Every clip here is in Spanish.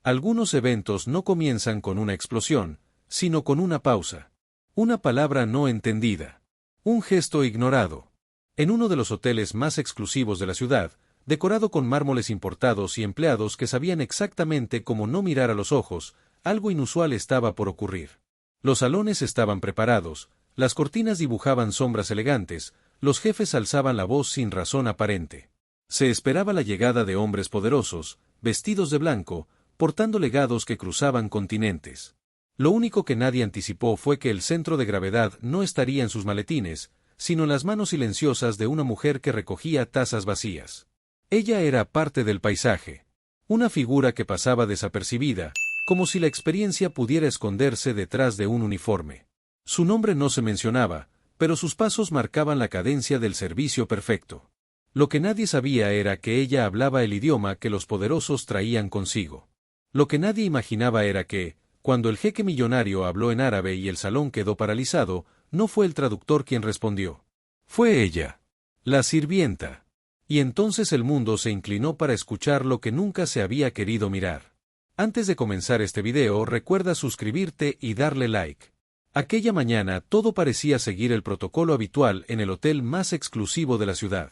Algunos eventos no comienzan con una explosión, sino con una pausa. Una palabra no entendida. Un gesto ignorado. En uno de los hoteles más exclusivos de la ciudad, decorado con mármoles importados y empleados que sabían exactamente cómo no mirar a los ojos, algo inusual estaba por ocurrir. Los salones estaban preparados, las cortinas dibujaban sombras elegantes, los jefes alzaban la voz sin razón aparente. Se esperaba la llegada de hombres poderosos, vestidos de blanco, portando legados que cruzaban continentes. Lo único que nadie anticipó fue que el centro de gravedad no estaría en sus maletines, sino en las manos silenciosas de una mujer que recogía tazas vacías. Ella era parte del paisaje. Una figura que pasaba desapercibida, como si la experiencia pudiera esconderse detrás de un uniforme. Su nombre no se mencionaba, pero sus pasos marcaban la cadencia del servicio perfecto. Lo que nadie sabía era que ella hablaba el idioma que los poderosos traían consigo. Lo que nadie imaginaba era que, cuando el jeque millonario habló en árabe y el salón quedó paralizado, no fue el traductor quien respondió. Fue ella. La sirvienta. Y entonces el mundo se inclinó para escuchar lo que nunca se había querido mirar. Antes de comenzar este video, recuerda suscribirte y darle like. Aquella mañana todo parecía seguir el protocolo habitual en el hotel más exclusivo de la ciudad.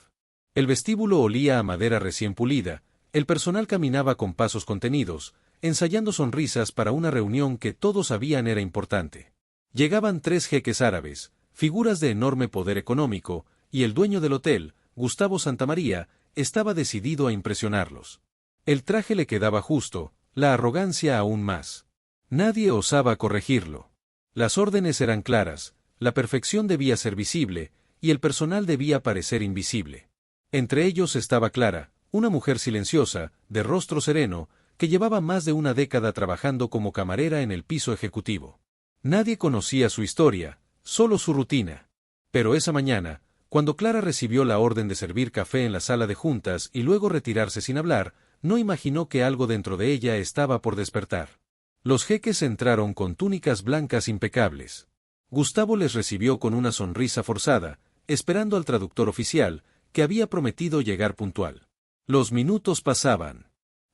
El vestíbulo olía a madera recién pulida, el personal caminaba con pasos contenidos, ensayando sonrisas para una reunión que todos sabían era importante. Llegaban 3 jeques árabes, figuras de enorme poder económico, y el dueño del hotel, Gustavo Santamaría, estaba decidido a impresionarlos. El traje le quedaba justo, la arrogancia aún más. Nadie osaba corregirlo. Las órdenes eran claras, la perfección debía ser visible, y el personal debía parecer invisible. Entre ellos estaba Clara, una mujer silenciosa, de rostro sereno, que llevaba más de una década trabajando como camarera en el piso ejecutivo. Nadie conocía su historia, solo su rutina. Pero esa mañana, cuando Clara recibió la orden de servir café en la sala de juntas y luego retirarse sin hablar, no imaginó que algo dentro de ella estaba por despertar. Los jeques entraron con túnicas blancas impecables. Gustavo les recibió con una sonrisa forzada, esperando al traductor oficial, que había prometido llegar puntual. Los minutos pasaban.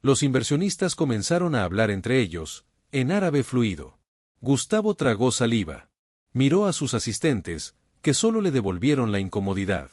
Los inversionistas comenzaron a hablar entre ellos, en árabe fluido. Gustavo tragó saliva. Miró a sus asistentes, que solo le devolvieron la incomodidad.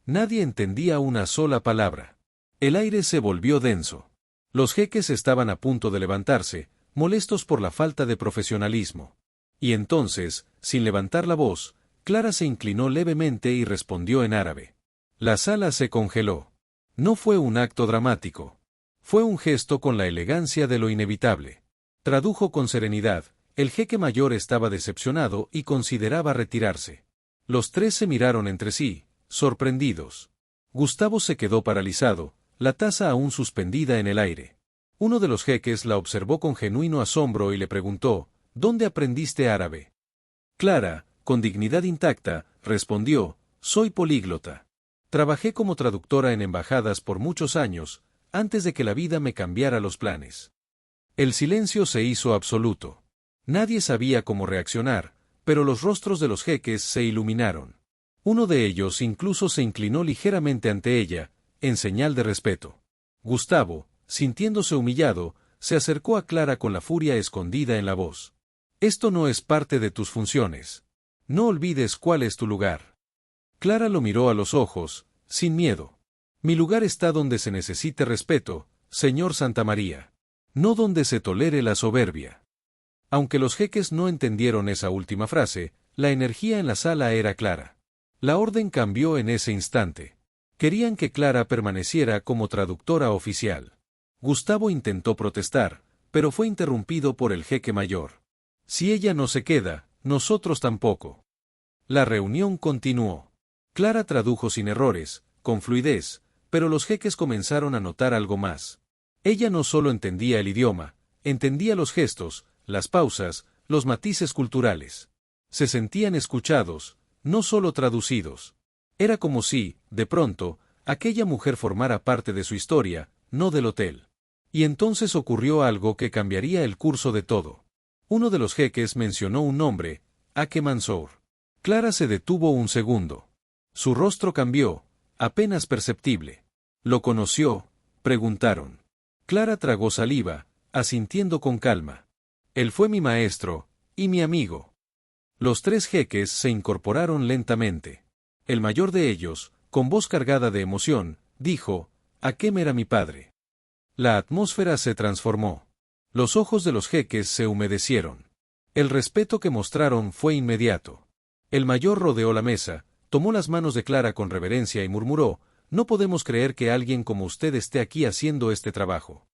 Nadie entendía una sola palabra. El aire se volvió denso. Los jeques estaban a punto de levantarse, molestos por la falta de profesionalismo. Y entonces, sin levantar la voz, Clara se inclinó levemente y respondió en árabe. La sala se congeló. No fue un acto dramático. Fue un gesto con la elegancia de lo inevitable. Tradujo con serenidad, el jeque mayor estaba decepcionado y consideraba retirarse. Los 3 se miraron entre sí, sorprendidos. Gustavo se quedó paralizado, la taza aún suspendida en el aire. Uno de los jeques la observó con genuino asombro y le preguntó, ¿dónde aprendiste árabe? Clara, con dignidad intacta, respondió, soy políglota. Trabajé como traductora en embajadas por muchos años, antes de que la vida me cambiara los planes. El silencio se hizo absoluto. Nadie sabía cómo reaccionar, pero los rostros de los jeques se iluminaron. Uno de ellos incluso se inclinó ligeramente ante ella, en señal de respeto. Gustavo, sintiéndose humillado, se acercó a Clara con la furia escondida en la voz. Esto no es parte de tus funciones. No olvides cuál es tu lugar. Clara lo miró a los ojos, sin miedo. Mi lugar está donde se necesite respeto, señor Santamaría. No donde se tolere la soberbia. Aunque los jeques no entendieron esa última frase, la energía en la sala era clara. La orden cambió en ese instante. Querían que Clara permaneciera como traductora oficial. Gustavo intentó protestar, pero fue interrumpido por el jeque mayor. Si ella no se queda, nosotros tampoco. La reunión continuó. Clara tradujo sin errores, con fluidez, pero los jeques comenzaron a notar algo más. Ella no solo entendía el idioma, entendía los gestos, las pausas, los matices culturales. Se sentían escuchados, no solo traducidos. Era como si, de pronto, aquella mujer formara parte de su historia, no del hotel. Y entonces ocurrió algo que cambiaría el curso de todo. Uno de los jeques mencionó un nombre, Ake Mansour. Clara se detuvo un segundo. Su rostro cambió, apenas perceptible. ¿Lo conoció?, preguntaron. Clara tragó saliva, asintiendo con calma. Él fue mi maestro, y mi amigo. Los tres jeques se incorporaron lentamente. El mayor de ellos, con voz cargada de emoción, dijo, «Hakem era mi padre». La atmósfera se transformó. Los ojos de los jeques se humedecieron. El respeto que mostraron fue inmediato. El mayor rodeó la mesa, tomó las manos de Clara con reverencia y murmuró, «No podemos creer que alguien como usted esté aquí haciendo este trabajo».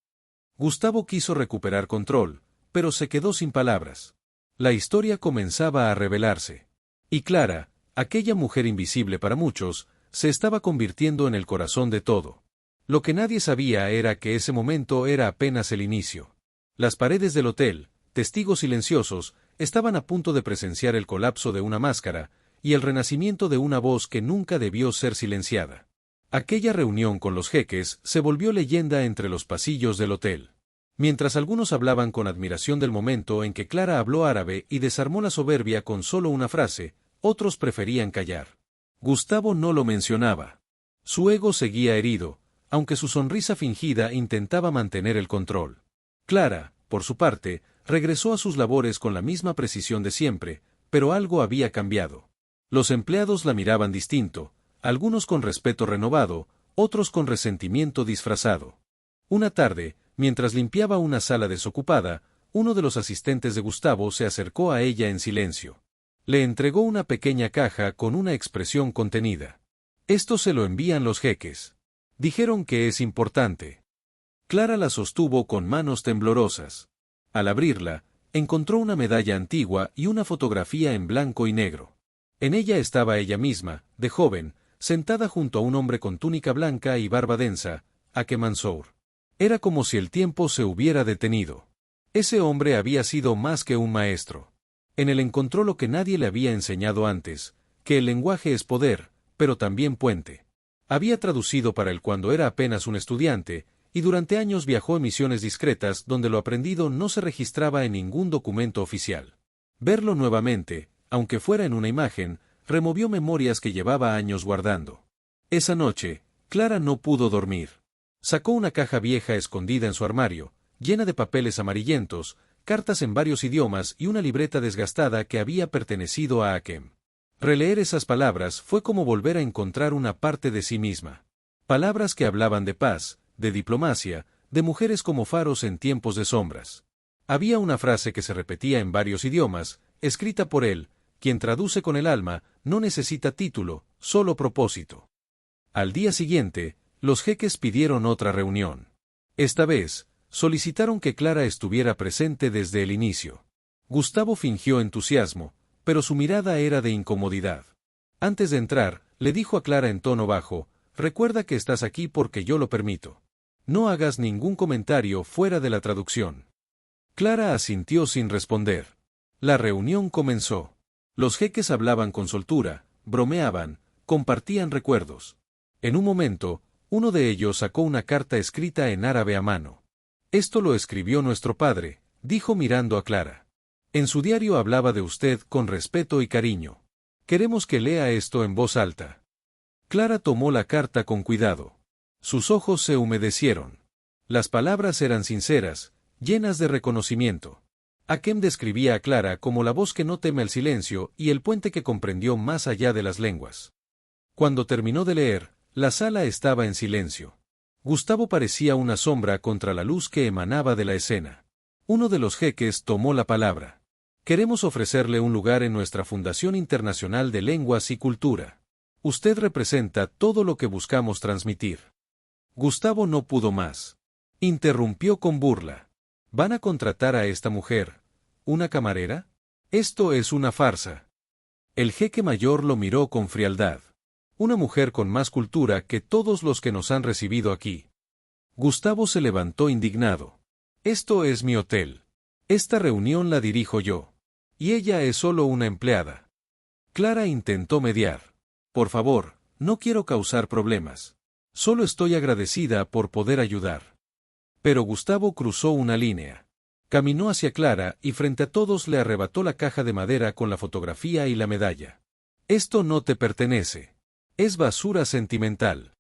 Gustavo quiso recuperar control, pero se quedó sin palabras. La historia comenzaba a revelarse. Y Clara, aquella mujer invisible para muchos, se estaba convirtiendo en el corazón de todo. Lo que nadie sabía era que ese momento era apenas el inicio. Las paredes del hotel, testigos silenciosos, estaban a punto de presenciar el colapso de una máscara, y el renacimiento de una voz que nunca debió ser silenciada. Aquella reunión con los jeques se volvió leyenda entre los pasillos del hotel. Mientras algunos hablaban con admiración del momento en que Clara habló árabe y desarmó la soberbia con solo una frase, otros preferían callar. Gustavo no lo mencionaba. Su ego seguía herido, aunque su sonrisa fingida intentaba mantener el control. Clara, por su parte, regresó a sus labores con la misma precisión de siempre, pero algo había cambiado. Los empleados la miraban distinto, algunos con respeto renovado, otros con resentimiento disfrazado. Una tarde, mientras limpiaba una sala desocupada, uno de los asistentes de Gustavo se acercó a ella en silencio. Le entregó una pequeña caja con una expresión contenida. «Esto se lo envían los jeques. Dijeron que es importante». Clara la sostuvo con manos temblorosas. Al abrirla, encontró una medalla antigua y una fotografía en blanco y negro. En ella estaba ella misma, de joven, sentada junto a un hombre con túnica blanca y barba densa, Hakem Mansour. Era como si el tiempo se hubiera detenido. Ese hombre había sido más que un maestro. En él encontró lo que nadie le había enseñado antes, que el lenguaje es poder, pero también puente. Había traducido para él cuando era apenas un estudiante, y durante años viajó en misiones discretas donde lo aprendido no se registraba en ningún documento oficial. Verlo nuevamente, aunque fuera en una imagen, removió memorias que llevaba años guardando. Esa noche, Clara no pudo dormir. Sacó una caja vieja escondida en su armario, llena de papeles amarillentos, cartas en varios idiomas y una libreta desgastada que había pertenecido a Hakem. Releer esas palabras fue como volver a encontrar una parte de sí misma. Palabras que hablaban de paz, de diplomacia, de mujeres como faros en tiempos de sombras. Había una frase que se repetía en varios idiomas, escrita por él, quien traduce con el alma, no necesita título, solo propósito. Al día siguiente, los jeques pidieron otra reunión. Esta vez, solicitaron que Clara estuviera presente desde el inicio. Gustavo fingió entusiasmo, pero su mirada era de incomodidad. Antes de entrar, le dijo a Clara en tono bajo, «Recuerda que estás aquí porque yo lo permito. No hagas ningún comentario fuera de la traducción». Clara asintió sin responder. La reunión comenzó. Los jeques hablaban con soltura, bromeaban, compartían recuerdos. En un momento, uno de ellos sacó una carta escrita en árabe a mano. «Esto lo escribió nuestro padre», dijo mirando a Clara. «En su diario hablaba de usted con respeto y cariño. Queremos que lea esto en voz alta». Clara tomó la carta con cuidado. Sus ojos se humedecieron. Las palabras eran sinceras, llenas de reconocimiento. Hakem describía a Clara como la voz que no teme al silencio y el puente que comprendió más allá de las lenguas. Cuando terminó de leer, la sala estaba en silencio. Gustavo parecía una sombra contra la luz que emanaba de la escena. Uno de los jeques tomó la palabra. «Queremos ofrecerle un lugar en nuestra Fundación Internacional de Lenguas y Cultura. Usted representa todo lo que buscamos transmitir». Gustavo no pudo más. Interrumpió con burla. «¿Van a contratar a esta mujer? ¿Una camarera? Esto es una farsa». El jeque mayor lo miró con frialdad. «Una mujer con más cultura que todos los que nos han recibido aquí». Gustavo se levantó indignado. «Esto es mi hotel. Esta reunión la dirijo yo. Y ella es solo una empleada». Clara intentó mediar. «Por favor, no quiero causar problemas. Solo estoy agradecida por poder ayudar». Pero Gustavo cruzó una línea. Caminó hacia Clara y frente a todos le arrebató la caja de madera con la fotografía y la medalla. «Esto no te pertenece. Es basura sentimental».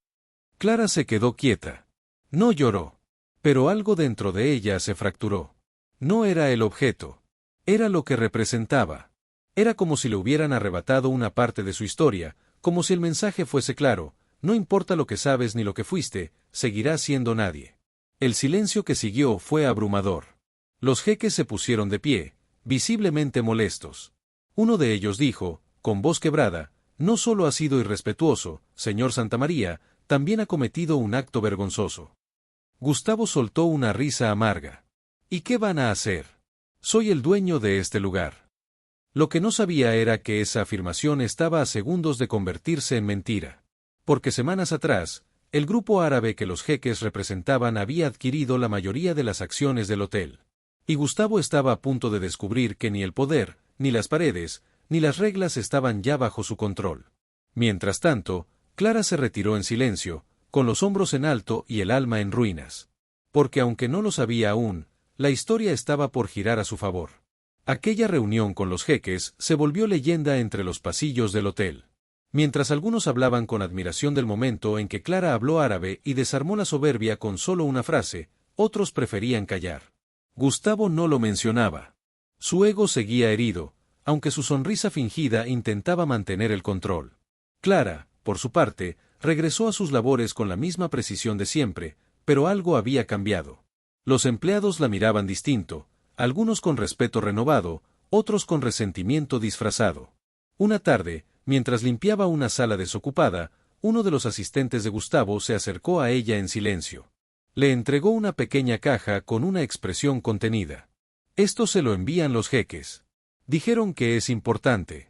Clara se quedó quieta. No lloró. Pero algo dentro de ella se fracturó. No era el objeto. Era lo que representaba. Era como si le hubieran arrebatado una parte de su historia, como si el mensaje fuese claro: no importa lo que sabes ni lo que fuiste, seguirás siendo nadie. El silencio que siguió fue abrumador. Los jeques se pusieron de pie, visiblemente molestos. Uno de ellos dijo, con voz quebrada: no solo ha sido irrespetuoso, señor Santamaría, también ha cometido un acto vergonzoso. Gustavo soltó una risa amarga. ¿Y qué van a hacer? Soy el dueño de este lugar. Lo que no sabía era que esa afirmación estaba a segundos de convertirse en mentira. Porque semanas atrás, el grupo árabe que los jeques representaban había adquirido la mayoría de las acciones del hotel. Y Gustavo estaba a punto de descubrir que ni el poder, ni las paredes, ni las reglas estaban ya bajo su control. Mientras tanto, Clara se retiró en silencio, con los hombros en alto y el alma en ruinas. Porque aunque no lo sabía aún, la historia estaba por girar a su favor. Aquella reunión con los jeques se volvió leyenda entre los pasillos del hotel. Mientras algunos hablaban con admiración del momento en que Clara habló árabe y desarmó la soberbia con solo una frase, otros preferían callar. Gustavo no lo mencionaba. Su ego seguía herido, aunque su sonrisa fingida intentaba mantener el control. Clara, por su parte, regresó a sus labores con la misma precisión de siempre, pero algo había cambiado. Los empleados la miraban distinto, algunos con respeto renovado, otros con resentimiento disfrazado. Una tarde, mientras limpiaba una sala desocupada, uno de los asistentes de Gustavo se acercó a ella en silencio. Le entregó una pequeña caja con una expresión contenida. Esto se lo envían los jeques. Dijeron que es importante.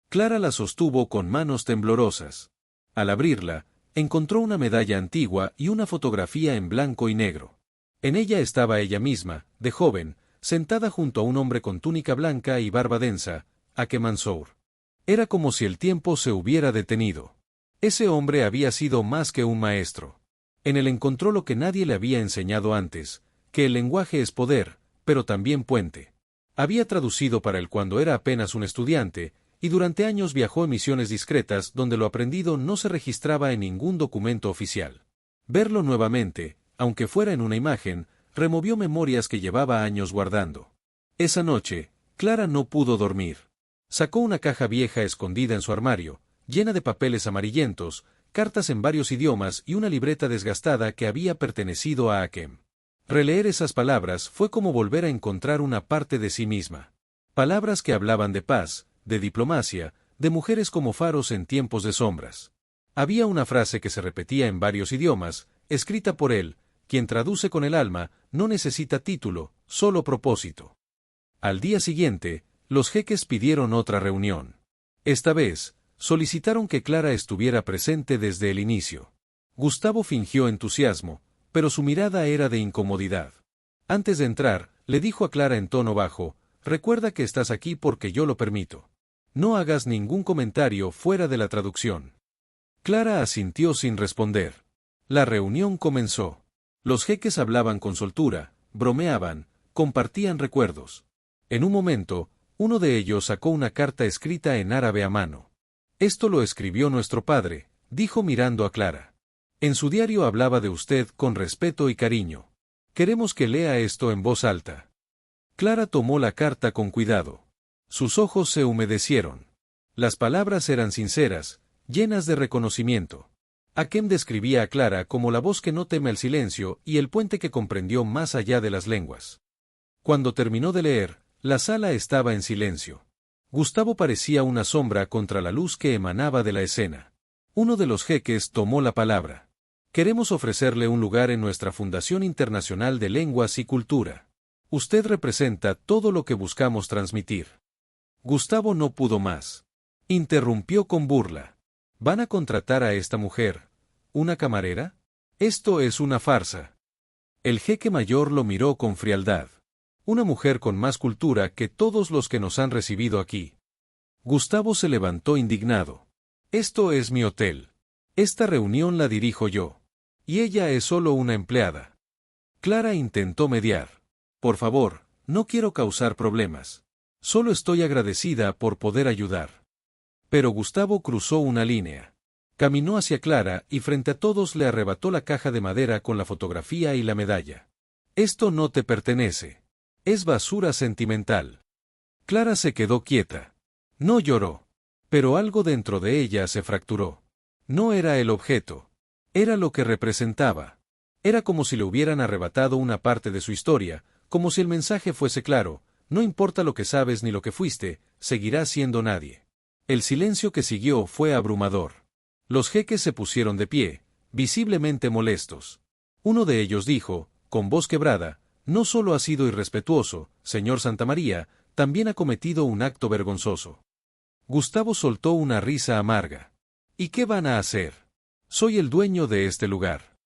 Clara la sostuvo con manos temblorosas. Al abrirla, encontró una medalla antigua y una fotografía en blanco y negro. En ella estaba ella misma, de joven, sentada junto a un hombre con túnica blanca y barba densa, Hakem Mansour. Era como si el tiempo se hubiera detenido. Ese hombre había sido más que un maestro. En él encontró lo que nadie le había enseñado antes, que el lenguaje es poder, pero también puente. Había traducido para él cuando era apenas un estudiante, y durante años viajó en misiones discretas donde lo aprendido no se registraba en ningún documento oficial. Verlo nuevamente, aunque fuera en una imagen, removió memorias que llevaba años guardando. Esa noche, Clara no pudo dormir. Sacó una caja vieja escondida en su armario, llena de papeles amarillentos, cartas en varios idiomas y una libreta desgastada que había pertenecido a Hakem. Releer esas palabras fue como volver a encontrar una parte de sí misma. Palabras que hablaban de paz, de diplomacia, de mujeres como faros en tiempos de sombras. Había una frase que se repetía en varios idiomas, escrita por él: quien traduce con el alma, no necesita título, solo propósito. Al día siguiente, los jeques pidieron otra reunión. Esta vez, solicitaron que Clara estuviera presente desde el inicio. Gustavo fingió entusiasmo, pero su mirada era de incomodidad. Antes de entrar, le dijo a Clara en tono bajo: recuerda que estás aquí porque yo lo permito. No hagas ningún comentario fuera de la traducción. Clara asintió sin responder. La reunión comenzó. Los jeques hablaban con soltura, bromeaban, compartían recuerdos. En un momento, uno de ellos sacó una carta escrita en árabe a mano. Esto lo escribió nuestro padre, dijo mirando a Clara. En su diario hablaba de usted con respeto y cariño. Queremos que lea esto en voz alta. Clara tomó la carta con cuidado. Sus ojos se humedecieron. Las palabras eran sinceras, llenas de reconocimiento. Hakem describía a Clara como la voz que no teme el silencio y el puente que comprendió más allá de las lenguas. Cuando terminó de leer, la sala estaba en silencio. Gustavo parecía una sombra contra la luz que emanaba de la escena. Uno de los jeques tomó la palabra. Queremos ofrecerle un lugar en nuestra Fundación Internacional de Lenguas y Cultura. Usted representa todo lo que buscamos transmitir. Gustavo no pudo más. Interrumpió con burla. ¿Van a contratar a esta mujer, una camarera? Esto es una farsa. El jeque mayor lo miró con frialdad. Una mujer con más cultura que todos los que nos han recibido aquí. Gustavo se levantó indignado. Esto es mi hotel. Esta reunión la dirijo yo. Y ella es solo una empleada. Clara intentó mediar. Por favor, no quiero causar problemas. Solo estoy agradecida por poder ayudar. Pero Gustavo cruzó una línea. Caminó hacia Clara y frente a todos le arrebató la caja de madera con la fotografía y la medalla. Esto no te pertenece. Es basura sentimental. Clara se quedó quieta. No lloró. Pero algo dentro de ella se fracturó. No era el objeto. Era lo que representaba. Era como si le hubieran arrebatado una parte de su historia, como si el mensaje fuese claro: no importa lo que sabes ni lo que fuiste, seguirás siendo nadie. El silencio que siguió fue abrumador. Los jeques se pusieron de pie, visiblemente molestos. Uno de ellos dijo, con voz quebrada: no solo ha sido irrespetuoso, señor Santamaría, también ha cometido un acto vergonzoso. Gustavo soltó una risa amarga. ¿Y qué van a hacer? Soy el dueño de este lugar.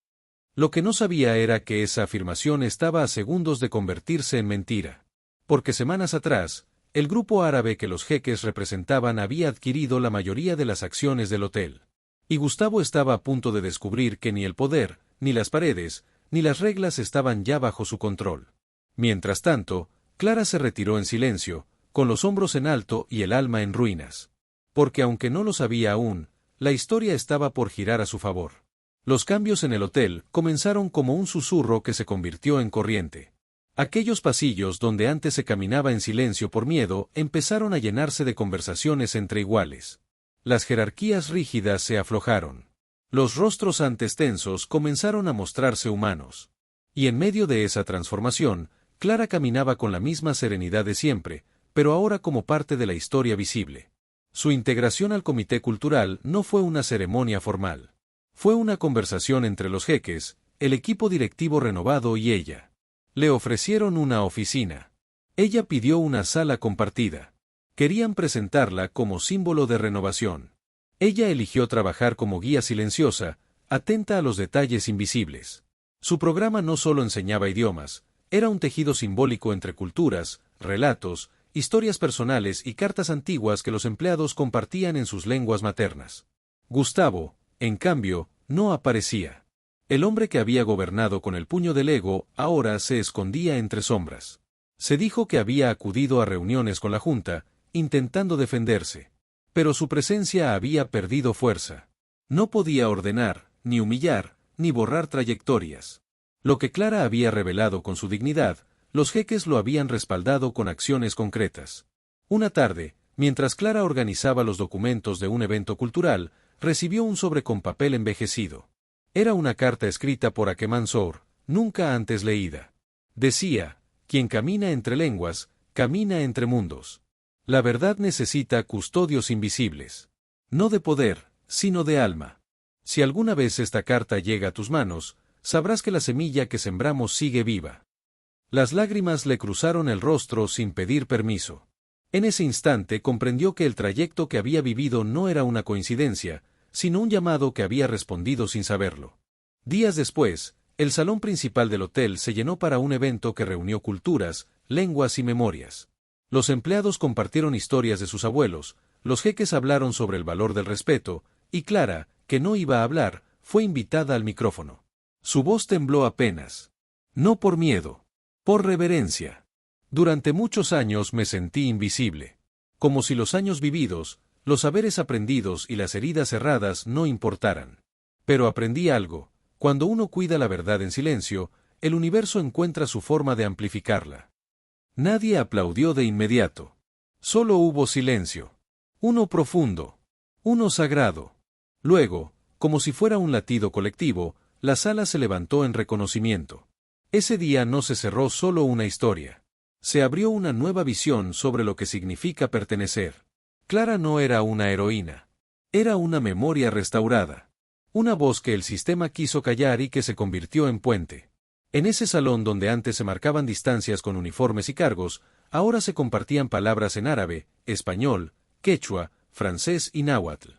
Lo que no sabía era que esa afirmación estaba a segundos de convertirse en mentira. Porque semanas atrás, el grupo árabe que los jeques representaban había adquirido la mayoría de las acciones del hotel. Y Gustavo estaba a punto de descubrir que ni el poder, ni las paredes, ni las reglas estaban ya bajo su control. Mientras tanto, Clara se retiró en silencio, con los hombros en alto y el alma en ruinas. Porque aunque no lo sabía aún, la historia estaba por girar a su favor. Los cambios en el hotel comenzaron como un susurro que se convirtió en corriente. Aquellos pasillos donde antes se caminaba en silencio por miedo empezaron a llenarse de conversaciones entre iguales. Las jerarquías rígidas se aflojaron. Los rostros antes tensos comenzaron a mostrarse humanos. Y en medio de esa transformación, Clara caminaba con la misma serenidad de siempre, pero ahora como parte de la historia visible. Su integración al comité cultural no fue una ceremonia formal. Fue una conversación entre los jeques, el equipo directivo renovado y ella. Le ofrecieron una oficina. Ella pidió una sala compartida. Querían presentarla como símbolo de renovación. Ella eligió trabajar como guía silenciosa, atenta a los detalles invisibles. Su programa no solo enseñaba idiomas, era un tejido simbólico entre culturas, relatos, historias personales y cartas antiguas que los empleados compartían en sus lenguas maternas. Gustavo, en cambio, no aparecía. El hombre que había gobernado con el puño del ego ahora se escondía entre sombras. Se dijo que había acudido a reuniones con la Junta, intentando defenderse. Pero su presencia había perdido fuerza. No podía ordenar, ni humillar, ni borrar trayectorias. Lo que Clara había revelado con su dignidad, los jeques lo habían respaldado con acciones concretas. Una tarde, mientras Clara organizaba los documentos de un evento cultural, recibió un sobre con papel envejecido. Era una carta escrita por Akemansor, nunca antes leída. Decía: quien camina entre lenguas, camina entre mundos. La verdad necesita custodios invisibles. No de poder, sino de alma. Si alguna vez esta carta llega a tus manos, sabrás que la semilla que sembramos sigue viva. Las lágrimas le cruzaron el rostro sin pedir permiso. En ese instante comprendió que el trayecto que había vivido no era una coincidencia, sino un llamado que había respondido sin saberlo. Días después, el salón principal del hotel se llenó para un evento que reunió culturas, lenguas y memorias. Los empleados compartieron historias de sus abuelos, los jeques hablaron sobre el valor del respeto, y Clara, que no iba a hablar, fue invitada al micrófono. Su voz tembló apenas. No por miedo. Por reverencia. Durante muchos años me sentí invisible. Como si los años vividos, los saberes aprendidos y las heridas cerradas no importaran. Pero aprendí algo: cuando uno cuida la verdad en silencio, el universo encuentra su forma de amplificarla. Nadie aplaudió de inmediato. Solo hubo silencio. Uno profundo. Uno sagrado. Luego, como si fuera un latido colectivo, la sala se levantó en reconocimiento. Ese día no se cerró solo una historia. Se abrió una nueva visión sobre lo que significa pertenecer. Clara no era una heroína. Era una memoria restaurada. Una voz que el sistema quiso callar y que se convirtió en puente. En ese salón donde antes se marcaban distancias con uniformes y cargos, ahora se compartían palabras en árabe, español, quechua, francés y náhuatl.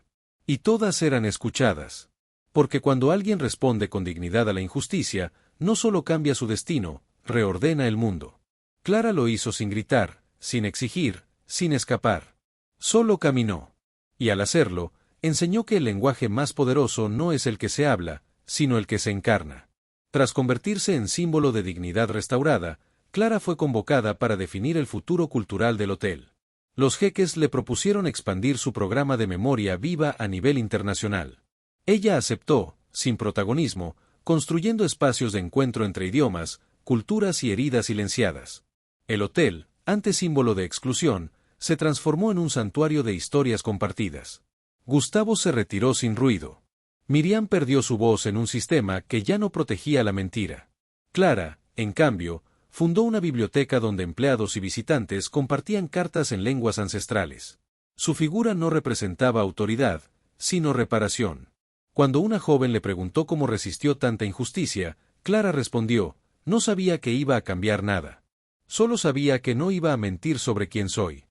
Y todas eran escuchadas. Porque cuando alguien responde con dignidad a la injusticia, no solo cambia su destino, reordena el mundo. Clara lo hizo sin gritar, sin exigir, sin escapar. Solo caminó. Y al hacerlo, enseñó que el lenguaje más poderoso no es el que se habla, sino el que se encarna. Tras convertirse en símbolo de dignidad restaurada, Clara fue convocada para definir el futuro cultural del hotel. Los jeques le propusieron expandir su programa de memoria viva a nivel internacional. Ella aceptó, sin protagonismo, construyendo espacios de encuentro entre idiomas, culturas y heridas silenciadas. El hotel, antes símbolo de exclusión, se transformó en un santuario de historias compartidas. Gustavo se retiró sin ruido. Miriam perdió su voz en un sistema que ya no protegía la mentira. Clara, en cambio, fundó una biblioteca donde empleados y visitantes compartían cartas en lenguas ancestrales. Su figura no representaba autoridad, sino reparación. Cuando una joven le preguntó cómo resistió tanta injusticia, Clara respondió: no sabía que iba a cambiar nada. Solo sabía que no iba a mentir sobre quién soy.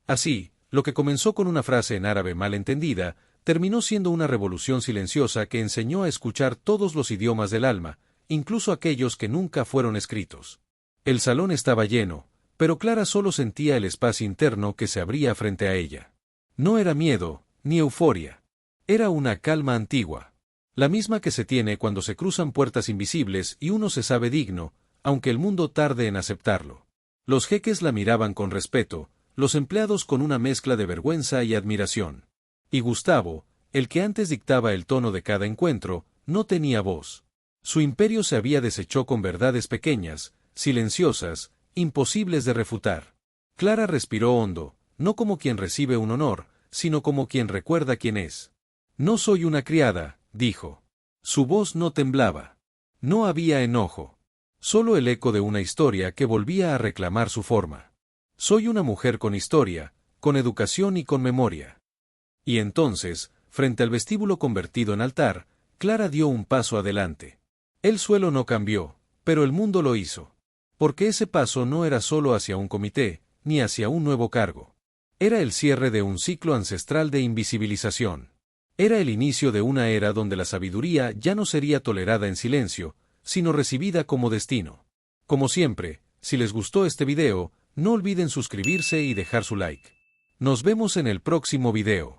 Así, lo que comenzó con una frase en árabe mal entendida, terminó siendo una revolución silenciosa que enseñó a escuchar todos los idiomas del alma, incluso aquellos que nunca fueron escritos. El salón estaba lleno, pero Clara solo sentía el espacio interno que se abría frente a ella. No era miedo, ni euforia. Era una calma antigua. La misma que se tiene cuando se cruzan puertas invisibles y uno se sabe digno, aunque el mundo tarde en aceptarlo. Los jeques la miraban con respeto, los empleados con una mezcla de vergüenza y admiración. Y Gustavo, el que antes dictaba el tono de cada encuentro, no tenía voz. Su imperio se había deshecho con verdades pequeñas, silenciosas, imposibles de refutar. Clara respiró hondo, no como quien recibe un honor, sino como quien recuerda quién es. No soy una criada, dijo. Su voz no temblaba. No había enojo. Solo el eco de una historia que volvía a reclamar su forma. Soy una mujer con historia, con educación y con memoria. Y entonces, frente al vestíbulo convertido en altar, Clara dio un paso adelante. El suelo no cambió, pero el mundo lo hizo. Porque ese paso no era solo hacia un comité, ni hacia un nuevo cargo. Era el cierre de un ciclo ancestral de invisibilización. Era el inicio de una era donde la sabiduría ya no sería tolerada en silencio, sino recibida como destino. Como siempre, si les gustó este video, no olviden suscribirse y dejar su like. Nos vemos en el próximo video.